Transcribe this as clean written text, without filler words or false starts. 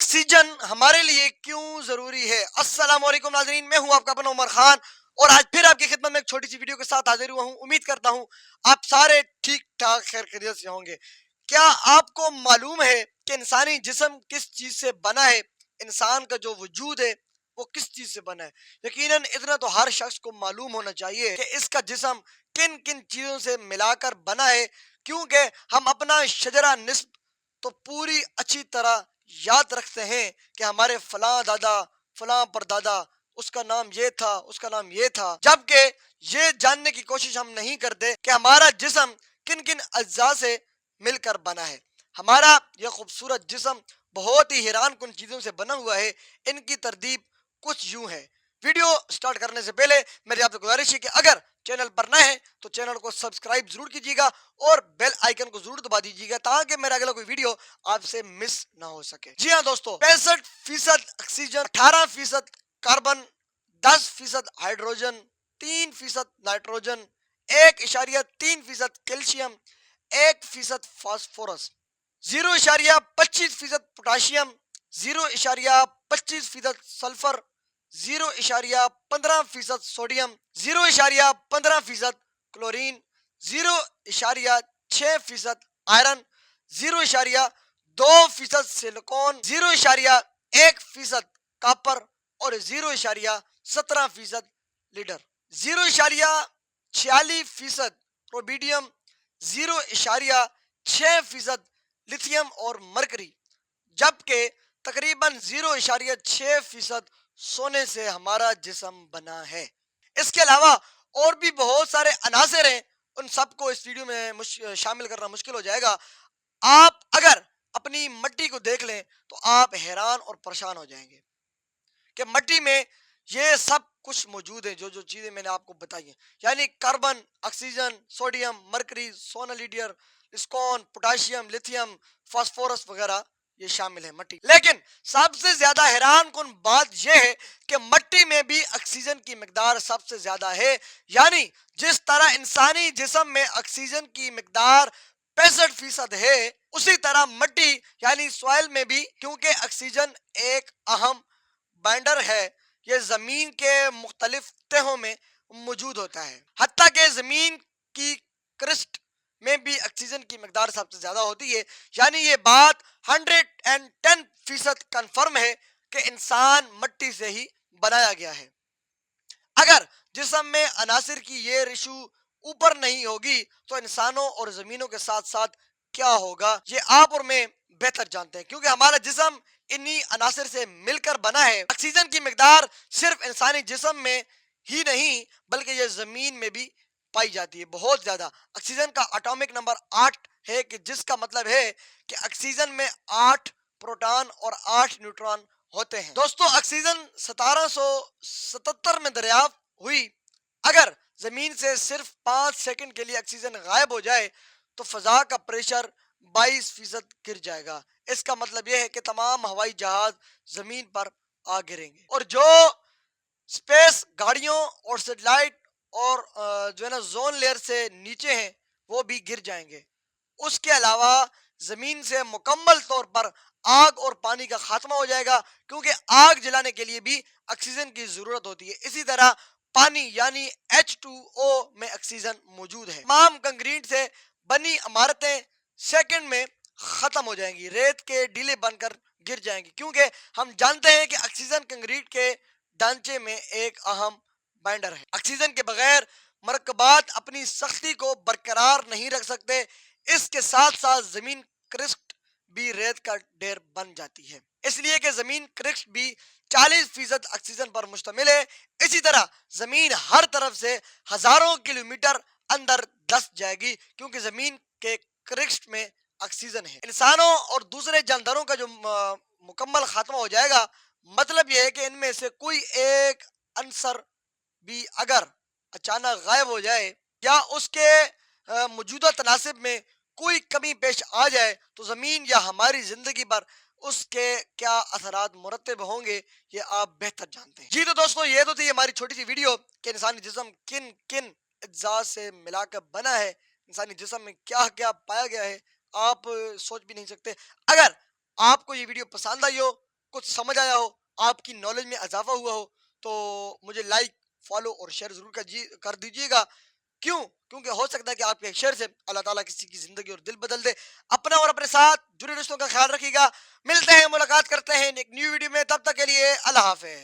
Oxygen हमारे लिए क्यों जरूरी है। अस्सलाम वालेकुम नाज़रीन, मैं हूं आपका अपना उमर खान और आज फिर आपकी खिदमत में एक छोटी सी वीडियो के साथ हाजिर हुआ हूं। उम्मीद करता हूं आप सारे ठीक ठाक खैर खैरियत से होंगे। क्या आपको मालूम है कि इंसानी जिस्म किस चीज से बना है? इंसान का जो वजूद है वो किस चीज से बना है? यकीनन इतना तो हर शख्स को मालूम होना चाहिए कि इसका जिस्म किन किन चीजों से मिलाकर बना है, क्योंकि हम अपना शजरा निस्ब तो पूरी अच्छी तरह याद रखते हैं कि हमारे फलां दादा फलां परदादा उसका नाम ये था, उसका नाम ये था, जबकि ये जानने की कोशिश हम नहीं करते कि हमारा जिस्म किन किन अज्जा से मिलकर बना है। हमारा यह खूबसूरत जिस्म बहुत ही हैरान कुन चीजों से बना हुआ है। इनकी तरतीब कुछ यूं है। वीडियो स्टार्ट करने से पहले मेरी आपसे गुजारिश है कि अगर चैनल पर नए हैं तो चैनल को सब्सक्राइब जरूर कीजिएगा और बेल आइकन को जरूर दबा दीजिएगा ताकि मेरा अगला कोई वीडियो आपसे मिस ना हो सके। जी हाँ दोस्तों, 65% oxygen, 18% carbon, 10% hydrogen, 3% nitrogen, 1.3% calcium, 1% phosphorus, 0.25% potassium, 0.25% sulphur, 0.15% sodium, 0.15% chlorine, 0.6% iron, 0.2% silicon, 0.1% copper और 0.17% लीडर, 0.46% रोबीडियम, 0.6% लिथियम और मरकरी, जबकि तकरीबन 0.6% सोने से हमारा जिस्म बना है। इसके अलावा और भी बहुत सारे अनासर हैं, उन सबको इस वीडियो में शामिल करना मुश्किल हो जाएगा। आप अगर अपनी मिट्टी को देख लें तो आप हैरान और परेशान हो जाएंगे कि मिट्टी में ये सब कुछ मौजूद है, जो जो चीजें मैंने आपको बताई हैं, यानी कार्बन, ऑक्सीजन, सोडियम, मरकरी, सोनालिडियर, स्कॉन, पोटाशियम, लिथियम, फास्फोरस वगैरह ये शामिल है मिट्टी। लेकिन सबसे ज्यादा हैरान कुन बात यह है कि मिट्टी में भी ऑक्सीजन की मिकदार सबसे ज्यादा है। यानी जिस तरह इंसानी जिस्म में ऑक्सीजन की मिकदार 65% है, उसी तरह मिट्टी यानी सॉइल में भी, क्योंकि ऑक्सीजन एक अहम बाइंडर है, ये जमीन के मुख्तलिफ तहों में मौजूद होता है। हत्ता के जमीन की क्रस्ट में भी ऑक्सीजन की मिकदार सबसे ज्यादा होती है। यानी ये बात 110% कन्फर्म है कि इंसान मिट्टी से ही बनाया गया है। अगर जिस्म में अनासिर की ये रेशो ऊपर नहीं होगी तो इंसानों और जमीनों के साथ साथ क्या होगा ये आप और मैं बेहतर जानते हैं, क्योंकि हमारा जिस्म इन्हीं अनासिर से मिलकर बना है। ऑक्सीजन की मिकदार सिर्फ इंसानी जिस्म में ही नहीं बल्कि ये जमीन में भी पाई जाती है, बहुत ज्यादा। ऑक्सीजन का एटॉमिक नंबर 8 है, कि जिसका मतलब है कि ऑक्सीजन में 8 प्रोटॉन और 8 न्यूट्रॉन होते हैं। दोस्तों, ऑक्सीजन 1777 में दरियाफ्त हुई। अगर जमीन से सिर्फ 5 सेकंड के लिए ऑक्सीजन गायब हो जाए तो फजा का प्रेशर 22% गिर जाएगा। इसका मतलब यह है कि तमाम हवाई जहाज जमीन पर आ गिरेंगे और जो स्पेस गाड़ियों और सैटेलाइट और जो है ना जोन लेयर से नीचे हैं वो भी गिर जाएंगे। उसके अलावा जमीन से मुकम्मल तौर पर आग और पानी का खात्मा हो जाएगा, क्योंकि आग जलाने के लिए भी ऑक्सीजन की जरूरत होती है। इसी तरह पानी यानी H2O में ऑक्सीजन मौजूद है। तमाम कंक्रीट से बनी इमारतें सेकंड में खत्म हो जाएंगी, रेत के डीले बनकर गिर जाएंगी, क्योंकि हम जानते हैं कि ऑक्सीजन कंक्रीट के ढांचे में एक अहम बाइंडर है। ऑक्सीजन के बगैर मरकबात अपनी सख्ती को बरकरार नहीं रख सकते। इसके साथ साथ जमीन क्रिस्ट भी रेत का ढेर बन जाती है, इसलिए कि जमीन क्रिस्ट भी 40% ऑक्सीजन पर मुश्तमिल है। इसी तरह जमीन हर तरफ से हजारों किलोमीटर अंदर धंस जाएगी, क्योंकि जमीन के क्रिस्ट में ऑक्सीजन है। इंसानों और दूसरे जानदारों का जो मुकम्मल खात्मा हो जाएगा, मतलब यह है कि इनमें से कोई एक अंसर भी अगर अचानक गायब हो जाए या उसके मौजूदा तनासिब में कोई कमी पेश आ जाए तो जमीन या हमारी जिंदगी पर उसके क्या असरात मुरतब होंगे ये आप बेहतर जानते हैं। जी तो दोस्तों, ये तो थी हमारी छोटी सी वीडियो कि इंसानी जिस्म किन किन अज्जा से मिलाकर बना है, इंसानी जिस्म में क्या क्या पाया गया है, आप सोच भी नहीं सकते। अगर आपको ये वीडियो पसंद आई हो کچھ سمجھ آیا ہو، آپ کی نالج میں اضافہ ہوا ہو، تو مجھے لائک، فالو اور شیئر ضرور کر دیجیے گا. کیوں؟ کیونکہ ہو سکتا ہے کہ آپ کے ایک شیئر سے اللہ تعالیٰ کسی کی زندگی اور دل بدل دے. اپنا اور اپنے ساتھ جڑے رشتوں کا خیال رکھیے گا. ملتے ہیں، ملاقات کرتے ہیں ایک نیو ویڈیو میں. تب تک کے لیے اللہ حافظ.